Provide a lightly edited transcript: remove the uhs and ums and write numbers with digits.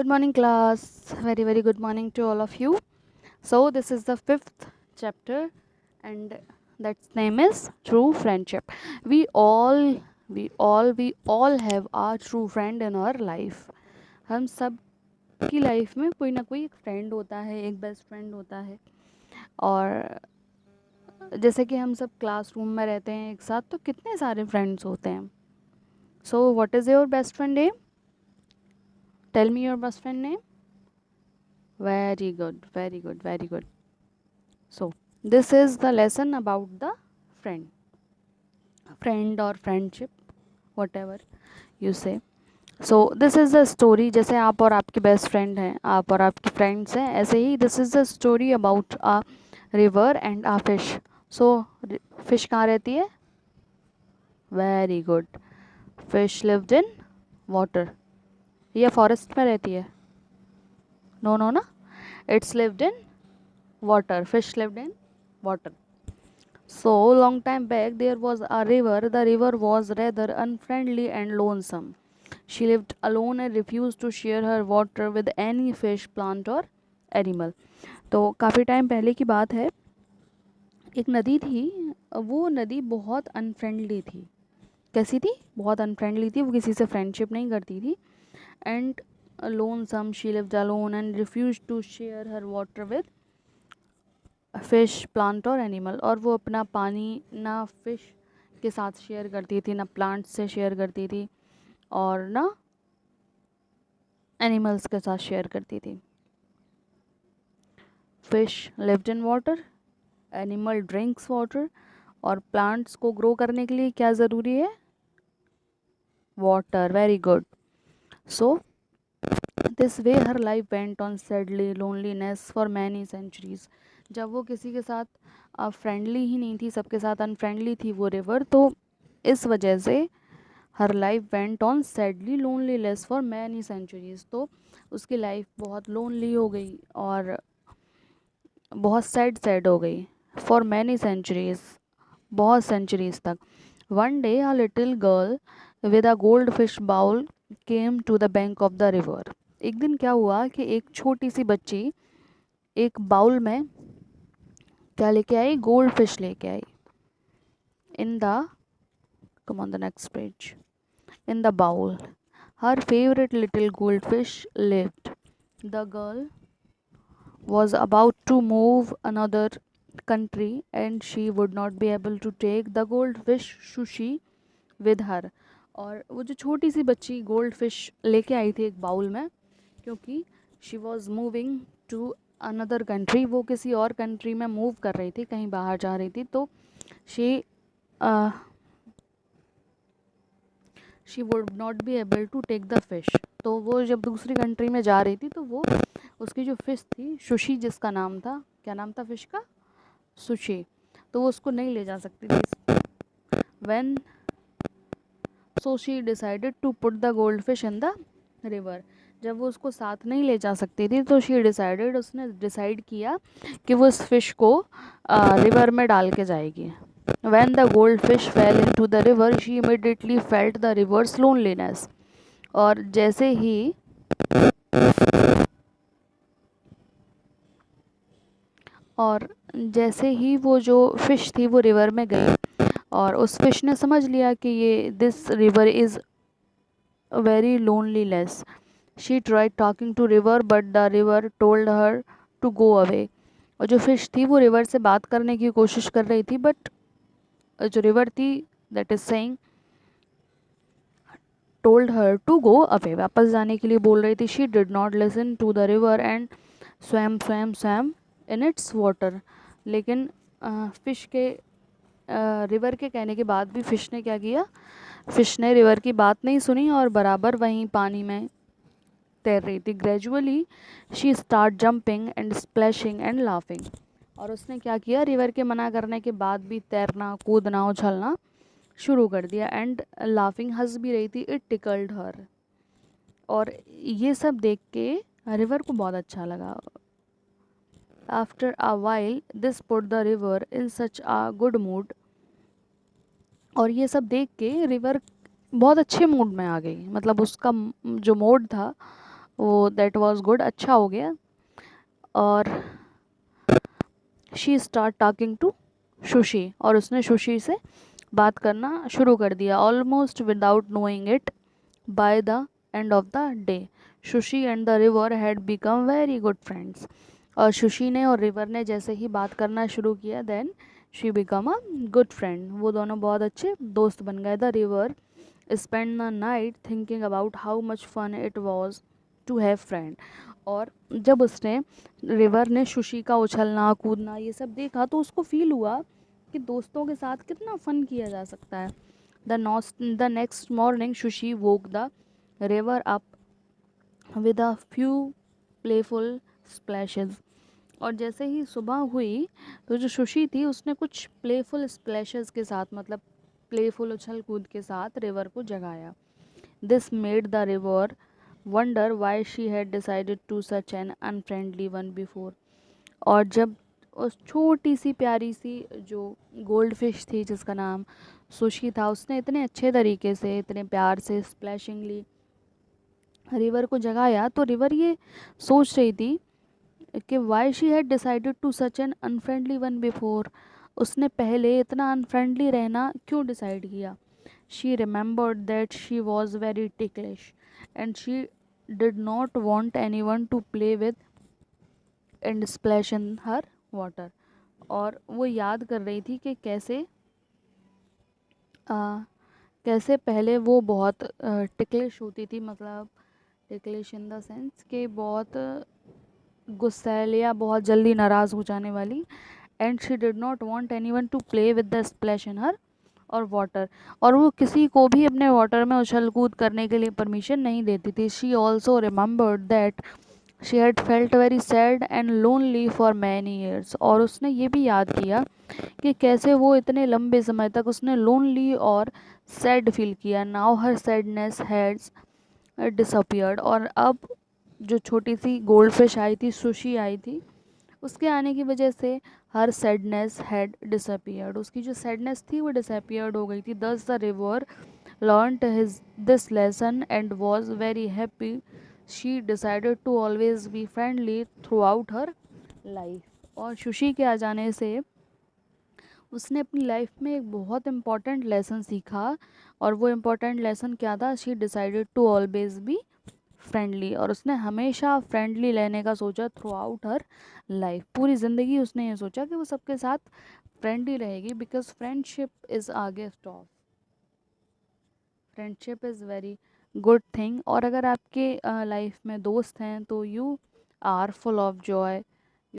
Good morning, class. Very good morning to all of you. So, this is the fifth chapter, and that name is True Friendship. We all, we all have our true friend in our life. हम सब की life में कोई ना कोई एक friend होता है, एक बेस्ट फ्रेंड होता है. और जैसे कि हम सब क्लासरूम में रहते हैं एक साथ, तो कितने सारे फ्रेंड्स होते हैं. So what is your best friend name? Tell me your best friend name. Very good. So, this is the lesson about the friend or friendship, whatever you say. So, this is the story. जैसे आप और आपके best friend हैं, आप और आपके friends हैं, ऐसे ही this is the story about a river and a fish. So, fish कहाँ रहती है? Very good. Fish lived in water. या फॉरेस्ट में रहती है? No ना. It's lived in water. Fish lived in water. So, long time back, there was a river. The river was rather unfriendly and lonesome. She lived alone and refused to share her water with any fish, plant or animal. तो काफ़ी time पहले की बात है, एक नदी थी. वो नदी बहुत अनफ्रेंडली थी. कैसी थी? बहुत अनफ्रेंडली थी. वो किसी से फ्रेंडशिप नहीं करती थी. And lonesome, she lived alone and refused to share her water with fish, plant और एनिमल. और वो अपना पानी ना फिश के साथ शेयर करती थी, ना प्लांट्स से शेयर करती थी, और ना एनिमल्स के साथ शेयर करती थी. Fish lived in water, animal drinks water, और प्लांट्स को ग्रो करने के लिए क्या ज़रूरी है? Water. Very good. So this way her life went on sadly loneliness for many centuries. जब वो किसी के साथ फ्रेंडली ही नहीं थी, सबके साथ अनफ्रेंडली थी वो रिवर, तो इस वजह से हर life went on sadly loneliness for many centuries. तो उसकी लाइफ बहुत लोनली हो गई और बहुत सैड हो गई. फॉर मैनी सेंचुरीज, बहुत सेंचुरीज तक. One day a little girl with a gold fish bowl came to the bank of the river. एक दिन क्या हुआ कि एक छोटी सी बच्ची एक बाउल में क्या लेके आई? गोल्ड फिश लेके आई. In the come on the next page. In the bowl her favourite little gold fish lived. The girl was about to move another country and she would not be able to take the goldfish sushi with her. और वो जो छोटी सी बच्ची gold fish लेके आई थी एक bowl में, क्योंकि she was moving to another country, वो किसी और कंट्री में मूव कर रही थी, कहीं बाहर जा रही थी, तो she would not be able to take the fish. तो वो जब दूसरी कंट्री में जा रही थी, तो वो उसकी जो फ़िश थी सुशी, जिसका नाम था, क्या नाम था फ़िश का? सुशी. तो वो उसको नहीं ले जा सकती थी. When so she decided to put the gold fish in the river. जब वो उसको साथ नहीं ले जा सकती थी, तो शी डिसाइडेड, उसने डिसाइड किया कि वो इस फ़िश को रिवर में डाल के जाएगी. When the goldfish fell into the river, she immediately felt the river's loneliness. और जैसे ही वो जो फिश थी वो रिवर में गई, और उस फिश ने समझ लिया कि ये this river is very loneliness. She tried talking to river but the river told her to go away. और जो फिश थी वो रिवर से बात करने की कोशिश कर रही थी, बट जो रिवर थी that is saying told her to go away, वापस जाने के लिए बोल रही थी. She did not listen to the river and swam in its water. लेकिन फिश के रिवर के कहने के बाद भी फिश ने क्या किया? फिश ने रिवर की बात नहीं सुनी और बराबर वहीं पानी में तैर रही थी. Gradually she start jumping and splashing and laughing. और उसने क्या किया? रिवर के मना करने के बाद भी तैरना, कूदना, उछलना शुरू कर दिया. एंड लाफिंग, हंस भी रही थी. इट टिकल्ड हर. और ये सब देख के रिवर को बहुत अच्छा लगा. After a while this put the river in such a good mood. और ये सब देख के रिवर बहुत अच्छे मूड में आ गई. मतलब उसका जो मूड था वो दैट वाज गुड, अच्छा हो गया। और she start talking to Sushi, और उसने सुशी से बात करना शुरू कर दिया, almost without knowing it. By the end of the day Sushi and the river had become very good friends. और सुशी ने और रिवर ने जैसे ही बात करना शुरू किया, then she become a good friend, वो दोनों बहुत अच्छे दोस्त बन गए। The river spent the night thinking about how much fun it was to have friend। और जब उसने रिवर ने सुशी का उछलना कूदना ये सब देखा, तो उसको फील हुआ कि दोस्तों के साथ कितना फन किया जा सकता है। The next morning sushi woke the river up with a few playful splashes. और जैसे ही सुबह हुई, तो जो सुशी थी उसने कुछ प्लेफुल स्प्लैशेस के साथ, मतलब प्लेफुल उछल कूद के साथ रिवर को जगाया। This made the river wonder why she had decided to such an unfriendly one before. और जब उस छोटी सी प्यारी सी जो गोल्ड फिश थी जिसका नाम सुशी था, उसने इतने अच्छे तरीके से इतने प्यार से स्प्लैशिंगली रिवर को जगाया, तो रिवर ये सोच रही थी कि why she had decided to such an unfriendly one before, उसने पहले इतना अनफ्रेंडली रहना क्यों डिसाइड किया। She remembered that she was very ticklish and she did not want any one to play with and splash in her water. और वो याद कर रही थी कि आ, कैसे पहले वो बहुत टिकलिश होती थी, मतलब टिकलिश इन द सेंस कि बहुत गुस्सैल या बहुत जल्दी नाराज़ हो जाने वाली। And she did not want any one to play with the splash in her और वाटर, और वो किसी को भी अपने वाटर में उछल कूद करने के लिए परमिशन नहीं देती थी। She also remembered that she had felt very sad and lonely for many years. और उसने ये भी याद किया कि कैसे वो इतने लंबे समय तक उसने लोनली और सैड फील किया। Now her sadness has disappeared. और अब जो छोटी सी गोल्ड फिश आई थी, सुशी आई थी, उसके आने की वजह से हर सैडनेस हैड डिसअपियर्ड, उसकी जो सैडनेस थी वो डिसअपियर्ड हो गई थी। Thus the river learned his this lesson and was very happy. She decided to always be friendly throughout her life. और सुशी के आ जाने से उसने अपनी लाइफ में एक बहुत इम्पॉर्टेंट लेसन सीखा, और वो इम्पॉर्टेंट लेसन क्या था, she decided to always be friendly. और उसने हमेशा फ्रेंडली रहने का सोचा थ्रू आउट हर लाइफ, पूरी ज़िंदगी उसने ये सोचा कि वो सबके साथ फ्रेंडली रहेगी, because friendship is a gift of, friendship is very good thing. और अगर आपके लाइफ में दोस्त हैं तो you are full of Joy,